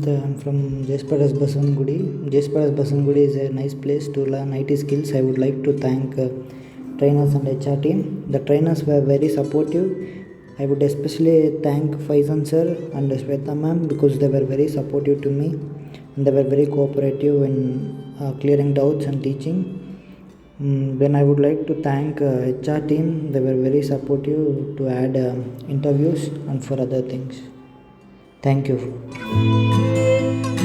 Hemanth. I'm from Jspiders Basavanagudi. Jspiders Basavanagudi is a nice place to learn IT skills. I would like to thank trainers and HR team. The trainers were very supportive. I would especially thank Faizan sir and Shweta ma'am because they were very supportive to me and they were very cooperative in clearing doubts and teaching. Then I would like to thank HR team. They were very supportive to add interviews and for other things. Thank you.